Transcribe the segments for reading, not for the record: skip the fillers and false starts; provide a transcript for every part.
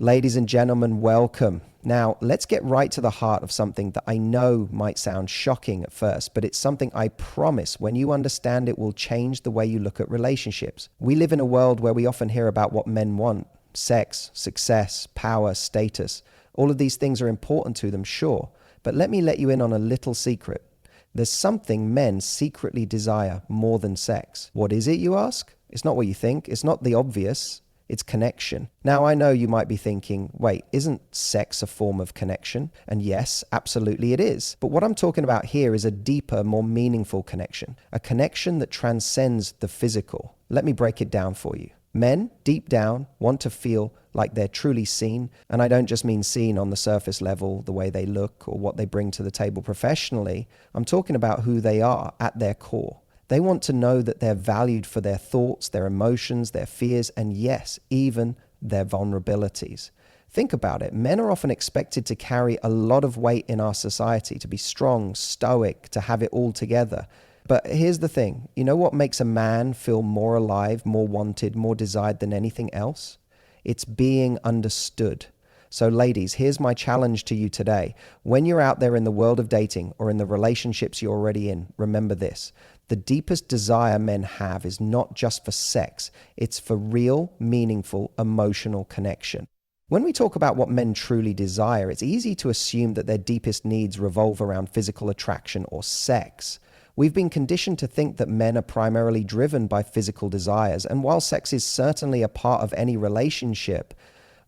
Ladies and gentlemen, welcome. Now, let's get right to the heart of something that I know might sound shocking at first, but it's something I promise when you understand it will change the way you look at relationships. We live in a world where we often hear about what men want: sex, success, power, status. All of these things are important to them, sure, but let me let you in on a little secret. There's something men secretly desire more than sex. What is it, you ask? It's not what you think. It's not the obvious. It's connection. Now, I know you might be thinking, wait, isn't sex a form of connection? And yes, absolutely it is. But what I'm talking about here is a deeper, more meaningful connection, a connection that transcends the physical. Let me break it down for you. Men, deep down, want to feel like they're truly seen. And I don't just mean seen on the surface level, the way they look or what they bring to the table professionally. I'm talking about who they are at their core. They want to know that they're valued for their thoughts, their emotions, their fears, and yes, even their vulnerabilities. Think about it. Men are often expected to carry a lot of weight in our society, to be strong, stoic, to have it all together. But here's the thing. You know what makes a man feel more alive, more wanted, more desired than anything else? It's being understood. So ladies, here's my challenge to you today. When you're out there in the world of dating or in the relationships you're already in, remember this. The deepest desire men have is not just for sex, it's for real, meaningful, emotional connection. When we talk about what men truly desire, it's easy to assume that their deepest needs revolve around physical attraction or sex. We've been conditioned to think that men are primarily driven by physical desires, and while sex is certainly a part of any relationship,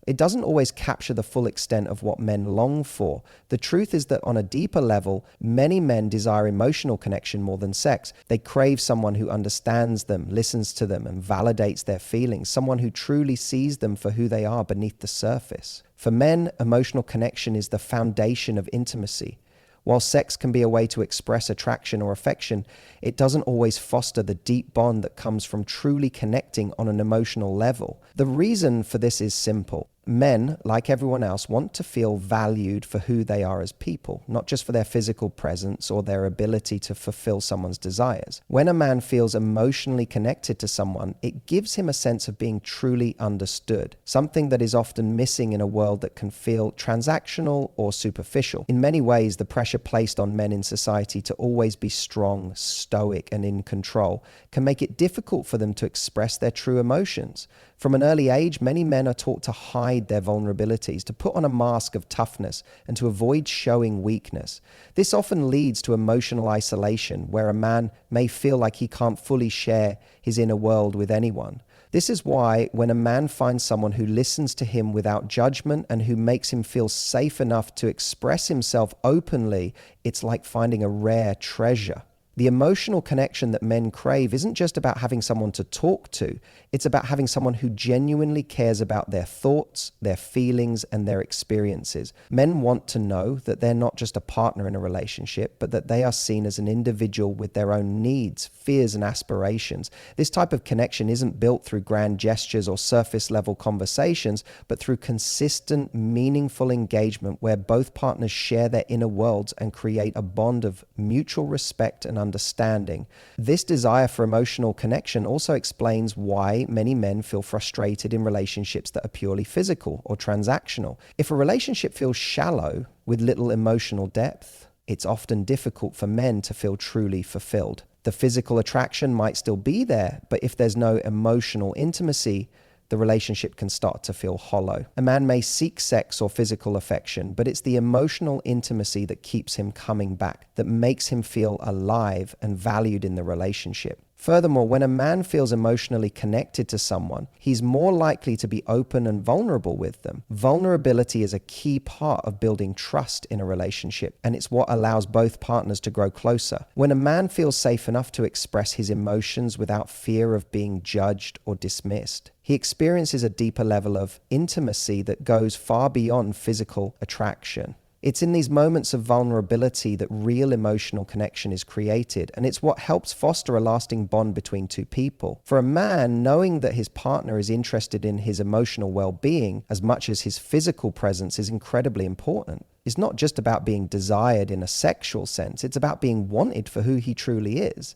it doesn't always capture the full extent of what men long for. The truth is that on a deeper level, many men desire emotional connection more than sex. They crave someone who understands them, listens to them, and validates their feelings, someone who truly sees them for who they are beneath the surface. For men, emotional connection is the foundation of intimacy. While sex can be a way to express attraction or affection, it doesn't always foster the deep bond that comes from truly connecting on an emotional level. The reason for this is simple. Men, like everyone else, want to feel valued for who they are as people, not just for their physical presence or their ability to fulfill someone's desires. When a man feels emotionally connected to someone, it gives him a sense of being truly understood, something that is often missing in a world that can feel transactional or superficial. In many ways, the pressure placed on men in society to always be strong, stoic, and in control can make it difficult for them to express their true emotions. From an early age, many men are taught to hide their vulnerabilities, to put on a mask of toughness, and to avoid showing weakness. This often leads to emotional isolation, where a man may feel like he can't fully share his inner world with anyone. This is why when a man finds someone who listens to him without judgment and who makes him feel safe enough to express himself openly, it's like finding a rare treasure. The emotional connection that men crave isn't just about having someone to talk to, it's about having someone who genuinely cares about their thoughts, their feelings, and their experiences. Men want to know that they're not just a partner in a relationship, but that they are seen as an individual with their own needs, fears, and aspirations. This type of connection isn't built through grand gestures or surface-level conversations, but through consistent, meaningful engagement where both partners share their inner worlds and create a bond of mutual respect and understanding. This desire for emotional connection also explains why many men feel frustrated in relationships that are purely physical or transactional. If a relationship feels shallow with little emotional depth, it's often difficult for men to feel truly fulfilled. The physical attraction might still be there, but if there's no emotional intimacy, the relationship can start to feel hollow. A man may seek sex or physical affection, but it's the emotional intimacy that keeps him coming back, that makes him feel alive and valued in the relationship. Furthermore, when a man feels emotionally connected to someone, he's more likely to be open and vulnerable with them. Vulnerability is a key part of building trust in a relationship, and it's what allows both partners to grow closer. When a man feels safe enough to express his emotions without fear of being judged or dismissed, he experiences a deeper level of intimacy that goes far beyond physical attraction. It's in these moments of vulnerability that real emotional connection is created, and it's what helps foster a lasting bond between two people. For a man, knowing that his partner is interested in his emotional well-being as much as his physical presence is incredibly important. It's not just about being desired in a sexual sense, it's about being wanted for who he truly is.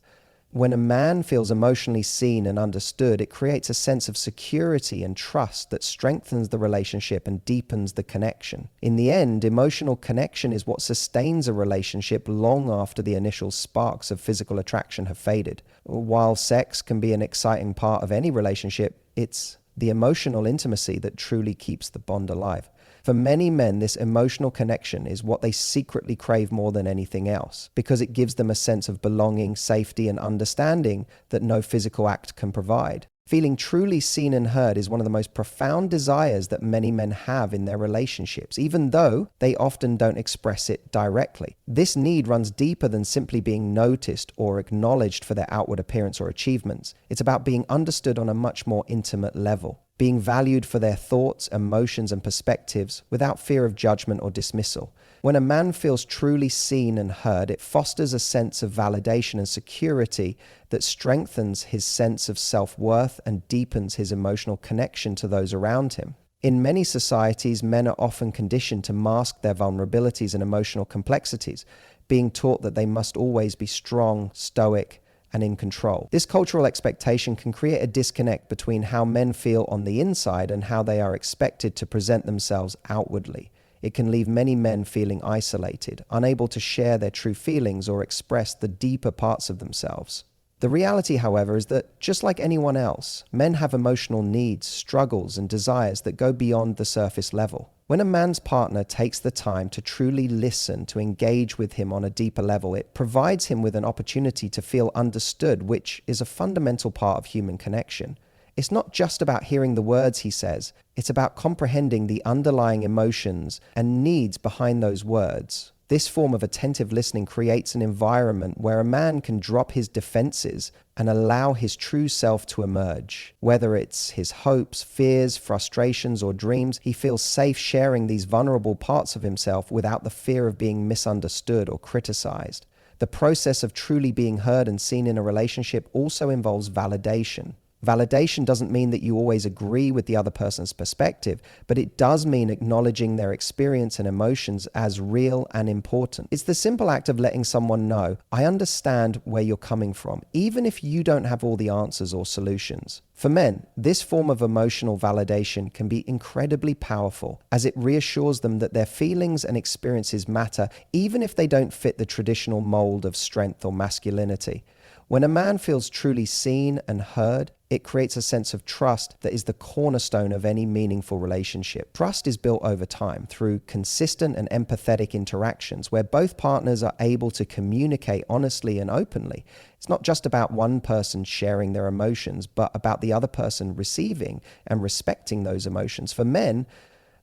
When a man feels emotionally seen and understood, it creates a sense of security and trust that strengthens the relationship and deepens the connection. In the end, emotional connection is what sustains a relationship long after the initial sparks of physical attraction have faded. While sex can be an exciting part of any relationship, it's the emotional intimacy that truly keeps the bond alive. For many men, this emotional connection is what they secretly crave more than anything else, because it gives them a sense of belonging, safety, and understanding that no physical act can provide. Feeling truly seen and heard is one of the most profound desires that many men have in their relationships, even though they often don't express it directly. This need runs deeper than simply being noticed or acknowledged for their outward appearance or achievements. It's about being understood on a much more intimate level, being valued for their thoughts, emotions, and perspectives without fear of judgment or dismissal. When a man feels truly seen and heard, it fosters a sense of validation and security that strengthens his sense of self-worth and deepens his emotional connection to those around him. In many societies, men are often conditioned to mask their vulnerabilities and emotional complexities, being taught that they must always be strong, stoic, and in control. This cultural expectation can create a disconnect between how men feel on the inside and how they are expected to present themselves outwardly. It can leave many men feeling isolated, unable to share their true feelings or express the deeper parts of themselves. The reality, however, is that just like anyone else, men have emotional needs, struggles, and desires that go beyond the surface level. When a man's partner takes the time to truly listen, to engage with him on a deeper level, it provides him with an opportunity to feel understood, which is a fundamental part of human connection. It's not just about hearing the words he says, it's about comprehending the underlying emotions and needs behind those words. This form of attentive listening creates an environment where a man can drop his defenses and allow his true self to emerge. Whether it's his hopes, fears, frustrations, or dreams, he feels safe sharing these vulnerable parts of himself without the fear of being misunderstood or criticized. The process of truly being heard and seen in a relationship also involves validation. Validation doesn't mean that you always agree with the other person's perspective, but it does mean acknowledging their experience and emotions as real and important. It's the simple act of letting someone know, I understand where you're coming from, even if you don't have all the answers or solutions. For men, this form of emotional validation can be incredibly powerful, as it reassures them that their feelings and experiences matter, even if they don't fit the traditional mold of strength or masculinity. When a man feels truly seen and heard, it creates a sense of trust that is the cornerstone of any meaningful relationship. Trust is built over time through consistent and empathetic interactions where both partners are able to communicate honestly and openly. It's not just about one person sharing their emotions, but about the other person receiving and respecting those emotions. For men,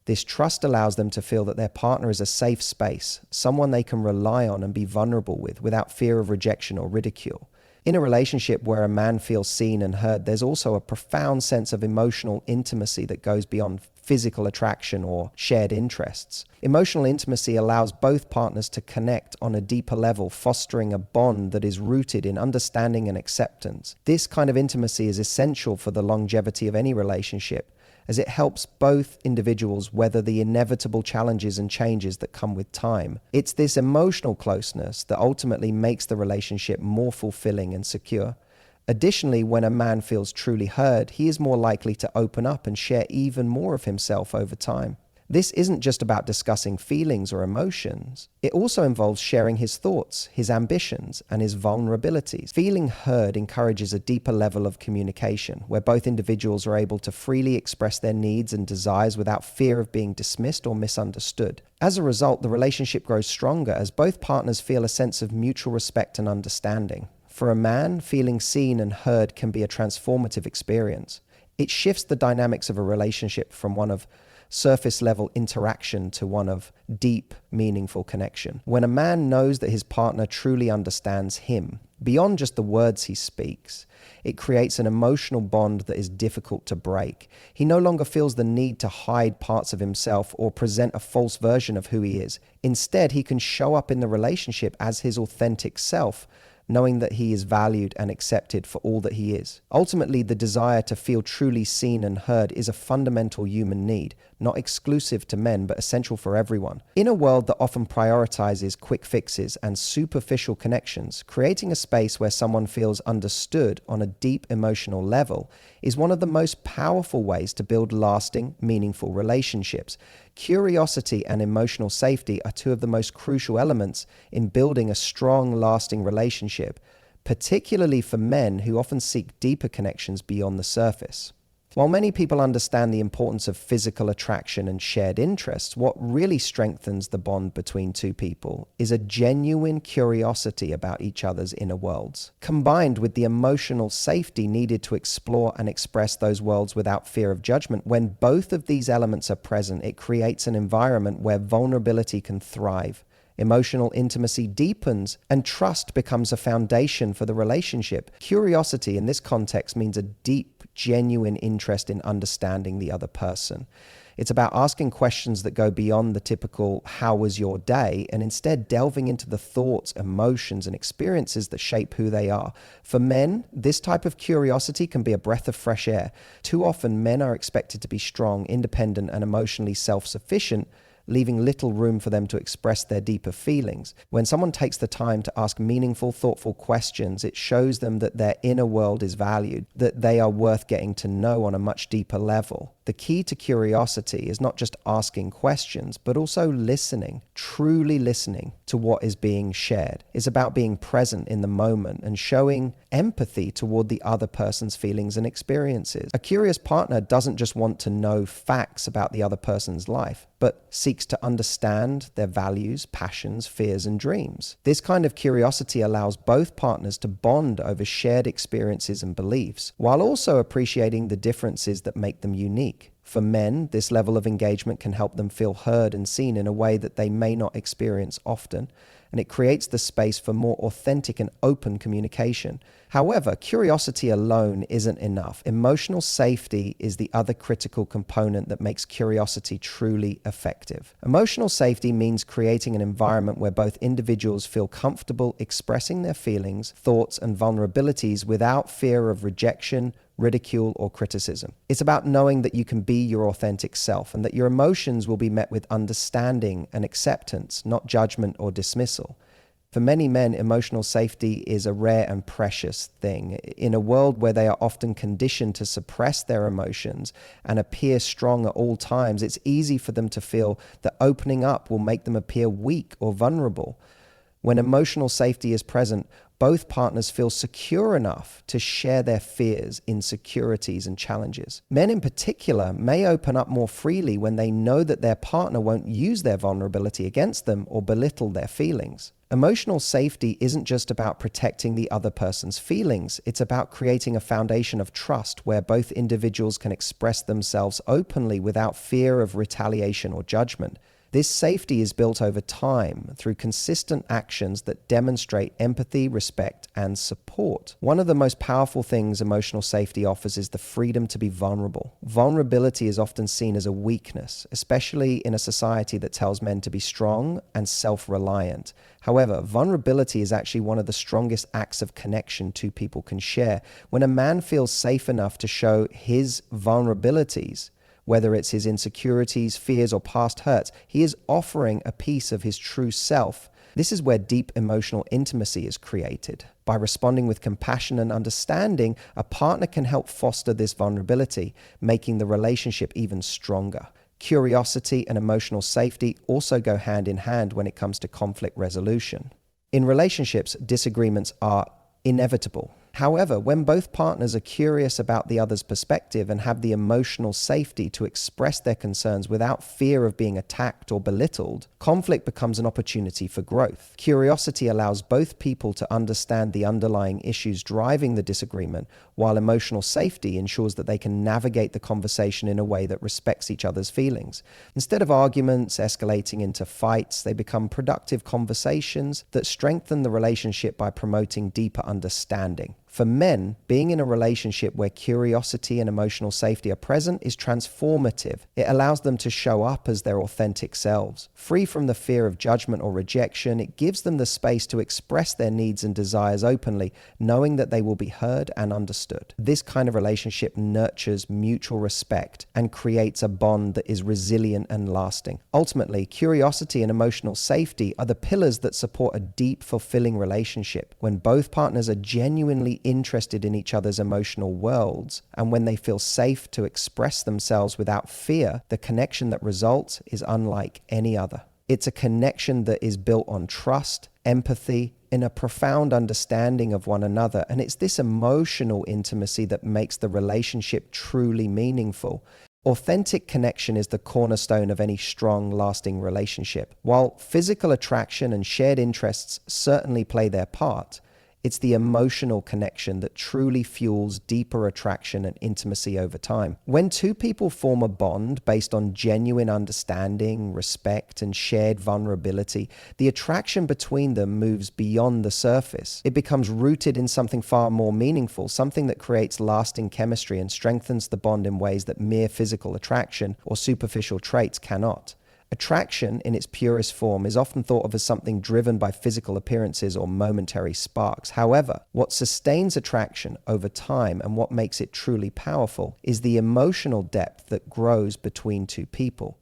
this trust allows them to feel that their partner is a safe space, someone they can rely on and be vulnerable with without fear of rejection or ridicule. In a relationship where a man feels seen and heard, there's also a profound sense of emotional intimacy that goes beyond physical attraction or shared interests. Emotional intimacy allows both partners to connect on a deeper level, fostering a bond that is rooted in understanding and acceptance. This kind of intimacy is essential for the longevity of any relationship, as it helps both individuals weather the inevitable challenges and changes that come with time. It's this emotional closeness that ultimately makes the relationship more fulfilling and secure. Additionally, when a man feels truly heard, he is more likely to open up and share even more of himself over time. This isn't just about discussing feelings or emotions. It also involves sharing his thoughts, his ambitions, and his vulnerabilities. Feeling heard encourages a deeper level of communication, where both individuals are able to freely express their needs and desires without fear of being dismissed or misunderstood. As a result, the relationship grows stronger as both partners feel a sense of mutual respect and understanding. For a man, feeling seen and heard can be a transformative experience. It shifts the dynamics of a relationship from one of surface level interaction to one of deep, meaningful connection. When a man knows that his partner truly understands him, beyond just the words he speaks, it creates an emotional bond that is difficult to break. He no longer feels the need to hide parts of himself or present a false version of who he is. Instead, he can show up in the relationship as his authentic self, knowing that he is valued and accepted for all that he is. Ultimately, the desire to feel truly seen and heard is a fundamental human need, not exclusive to men, but essential for everyone. In a world that often prioritizes quick fixes and superficial connections, creating a space where someone feels understood on a deep emotional level is one of the most powerful ways to build lasting, meaningful relationships. Curiosity and emotional safety are two of the most crucial elements in building a strong, lasting relationship, particularly for men who often seek deeper connections beyond the surface. While many people understand the importance of physical attraction and shared interests, what really strengthens the bond between two people is a genuine curiosity about each other's inner worlds, combined with the emotional safety needed to explore and express those worlds without fear of judgment. When both of these elements are present, it creates an environment where vulnerability can thrive. Emotional intimacy deepens, and trust becomes a foundation for the relationship. Curiosity in this context means a deep, genuine interest in understanding the other person. It's about asking questions that go beyond the typical, "How was your day?" and instead delving into the thoughts, emotions, and experiences that shape who they are. For men, this type of curiosity can be a breath of fresh air. Too often, men are expected to be strong, independent, and emotionally self-sufficient, leaving little room for them to express their deeper feelings. When someone takes the time to ask meaningful, thoughtful questions, it shows them that their inner world is valued, that they are worth getting to know on a much deeper level. The key to curiosity is not just asking questions, but also listening, truly listening to what is being shared. It's about being present in the moment and showing empathy toward the other person's feelings and experiences. A curious partner doesn't just want to know facts about the other person's life, but seeks to understand their values, passions, fears, and dreams. This kind of curiosity allows both partners to bond over shared experiences and beliefs, while also appreciating the differences that make them unique. For men, this level of engagement can help them feel heard and seen in a way that they may not experience often, and it creates the space for more authentic and open communication. However, curiosity alone isn't enough. Emotional safety is the other critical component that makes curiosity truly effective. Emotional safety means creating an environment where both individuals feel comfortable expressing their feelings, thoughts, and vulnerabilities without fear of rejection, ridicule, or criticism. It's about knowing that you can be your authentic self and that your emotions will be met with understanding and acceptance, not judgment or dismissal. For many men, emotional safety is a rare and precious thing. In a world where they are often conditioned to suppress their emotions and appear strong at all times, it's easy for them to feel that opening up will make them appear weak or vulnerable. When emotional safety is present, both partners feel secure enough to share their fears, insecurities, and challenges. Men in particular may open up more freely when they know that their partner won't use their vulnerability against them or belittle their feelings. Emotional safety isn't just about protecting the other person's feelings. It's about creating a foundation of trust where both individuals can express themselves openly without fear of retaliation or judgment. This safety is built over time through consistent actions that demonstrate empathy, respect, and support. One of the most powerful things emotional safety offers is the freedom to be vulnerable. Vulnerability is often seen as a weakness, especially in a society that tells men to be strong and self-reliant. However, vulnerability is actually one of the strongest acts of connection two people can share. When a man feels safe enough to show his vulnerabilities, whether it's his insecurities, fears, or past hurts, he is offering a piece of his true self. This is where deep emotional intimacy is created. By responding with compassion and understanding, a partner can help foster this vulnerability, making the relationship even stronger. Curiosity and emotional safety also go hand in hand when it comes to conflict resolution. In relationships, disagreements are inevitable. However, when both partners are curious about the other's perspective and have the emotional safety to express their concerns without fear of being attacked or belittled, conflict becomes an opportunity for growth. Curiosity allows both people to understand the underlying issues driving the disagreement, while emotional safety ensures that they can navigate the conversation in a way that respects each other's feelings. Instead of arguments escalating into fights, they become productive conversations that strengthen the relationship by promoting deeper understanding. For men, being in a relationship where curiosity and emotional safety are present is transformative. It allows them to show up as their authentic selves. Free from the fear of judgment or rejection, it gives them the space to express their needs and desires openly, knowing that they will be heard and understood. This kind of relationship nurtures mutual respect and creates a bond that is resilient and lasting. Ultimately, curiosity and emotional safety are the pillars that support a deep, fulfilling relationship. When both partners are genuinely interested in each other's emotional worlds, and when they feel safe to express themselves without fear, the connection that results is unlike any other. It's a connection that is built on trust, empathy, and a profound understanding of one another. And it's this emotional intimacy that makes the relationship truly meaningful. Authentic connection is the cornerstone of any strong, lasting relationship. While physical attraction and shared interests certainly play their part, it's the emotional connection that truly fuels deeper attraction and intimacy over time. When two people form a bond based on genuine understanding, respect, and shared vulnerability, the attraction between them moves beyond the surface. It becomes rooted in something far more meaningful, something that creates lasting chemistry and strengthens the bond in ways that mere physical attraction or superficial traits cannot. Attraction, in its purest form, is often thought of as something driven by physical appearances or momentary sparks. However, what sustains attraction over time and what makes it truly powerful is the emotional depth that grows between two people.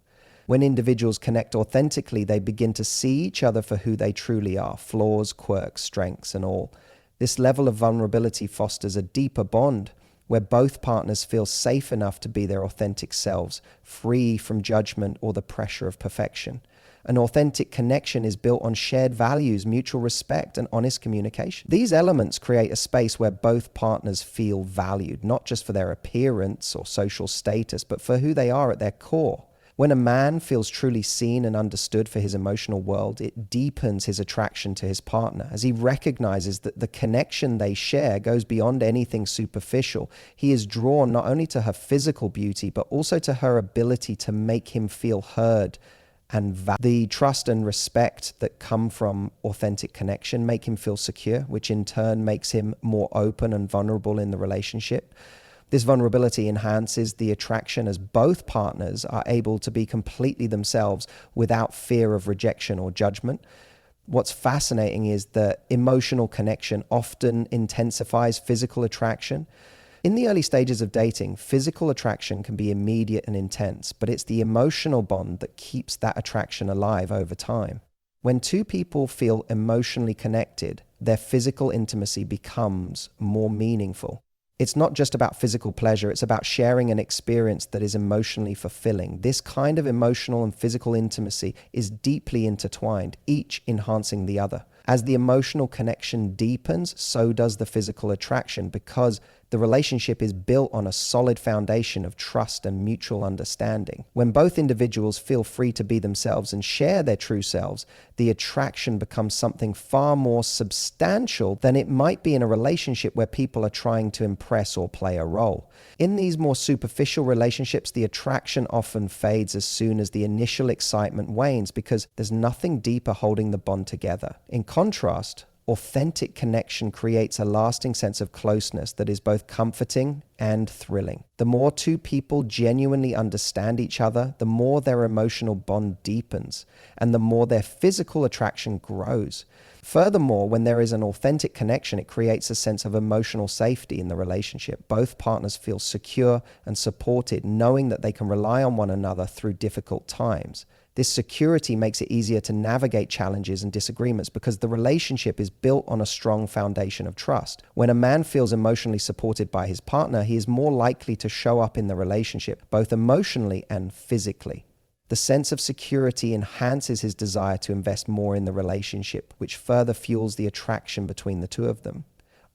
When individuals connect authentically, they begin to see each other for who they truly are, flaws, quirks, strengths, and all. This level of vulnerability fosters a deeper bond, where both partners feel safe enough to be their authentic selves, free from judgment or the pressure of perfection. An authentic connection is built on shared values, mutual respect, and honest communication. These elements create a space where both partners feel valued, not just for their appearance or social status, but for who they are at their core. When a man feels truly seen and understood for his emotional world, it deepens his attraction to his partner as he recognizes that the connection they share goes beyond anything superficial. He is drawn not only to her physical beauty, but also to her ability to make him feel heard and the trust and respect that come from authentic connection make him feel secure, which in turn makes him more open and vulnerable in the relationship. This vulnerability enhances the attraction as both partners are able to be completely themselves without fear of rejection or judgment. What's fascinating is that emotional connection often intensifies physical attraction. In the early stages of dating, physical attraction can be immediate and intense, but it's the emotional bond that keeps that attraction alive over time. When two people feel emotionally connected, their physical intimacy becomes more meaningful. It's not just about physical pleasure, it's about sharing an experience that is emotionally fulfilling. This kind of emotional and physical intimacy is deeply intertwined, each enhancing the other. As the emotional connection deepens, so does the physical attraction, because the relationship is built on a solid foundation of trust and mutual understanding. When both individuals feel free to be themselves and share their true selves, the attraction becomes something far more substantial than it might be in a relationship where people are trying to impress or play a role. In these more superficial relationships, the attraction often fades as soon as the initial excitement wanes because there's nothing deeper holding the bond together. In contrast, authentic connection creates a lasting sense of closeness that is both comforting and thrilling. The more two people genuinely understand each other, the more their emotional bond deepens, and the more their physical attraction grows. Furthermore, when there is an authentic connection, it creates a sense of emotional safety in the relationship. Both partners feel secure and supported, knowing that they can rely on one another through difficult times. This security makes it easier to navigate challenges and disagreements because the relationship is built on a strong foundation of trust. When a man feels emotionally supported by his partner, he is more likely to show up in the relationship, both emotionally and physically. The sense of security enhances his desire to invest more in the relationship, which further fuels the attraction between the two of them.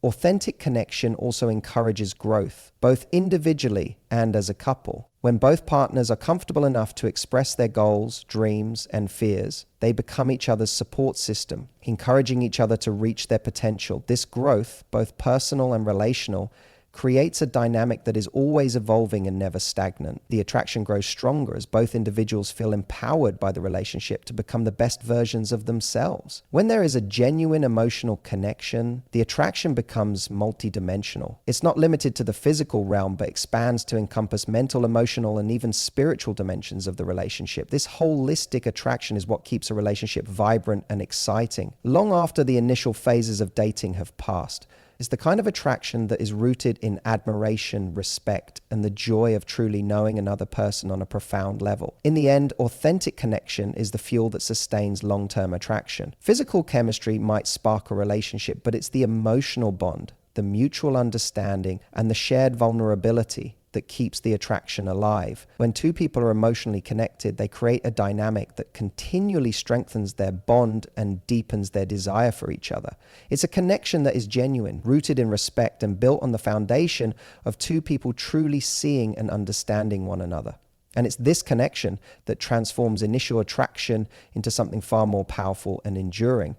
Authentic connection also encourages growth, both individually and as a couple. When both partners are comfortable enough to express their goals, dreams, and fears, they become each other's support system, encouraging each other to reach their potential. This growth, both personal and relational, creates a dynamic that is always evolving and never stagnant. The attraction grows stronger as both individuals feel empowered by the relationship to become the best versions of themselves. When there is a genuine emotional connection, the attraction becomes multidimensional. It's not limited to the physical realm, but expands to encompass mental, emotional, and even spiritual dimensions of the relationship. This holistic attraction is what keeps a relationship vibrant and exciting, long after the initial phases of dating have passed. It's the kind of attraction that is rooted in admiration, respect, and the joy of truly knowing another person on a profound level. In the end, authentic connection is the fuel that sustains long-term attraction. Physical chemistry might spark a relationship, but it's the emotional bond, the mutual understanding, and the shared vulnerability that keeps the attraction alive. When two people are emotionally connected, they create a dynamic that continually strengthens their bond and deepens their desire for each other. It's a connection that is genuine, rooted in respect, and built on the foundation of two people truly seeing and understanding one another. And it's this connection that transforms initial attraction into something far more powerful and enduring.